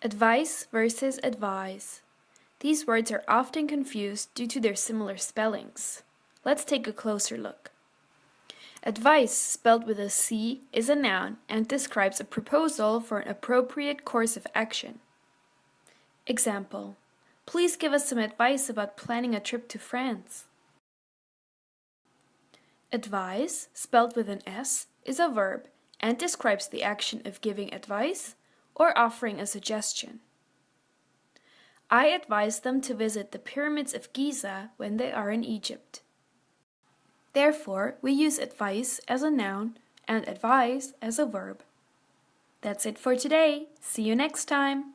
Advice versus advise. These words are often confused due to their similar spellings. Let's take a closer look. Advice, spelled with a C, is a noun and describes a proposal for an appropriate course of action. Example: please give us some advice about planning a trip to France. Advise, spelled with an S, is a verb and describes the action of giving advice or offering a suggestion. I advise them to visit the pyramids of Giza when they are in Egypt. Therefore, we use advice as a noun and advise as a verb. That's it for today. See you next time.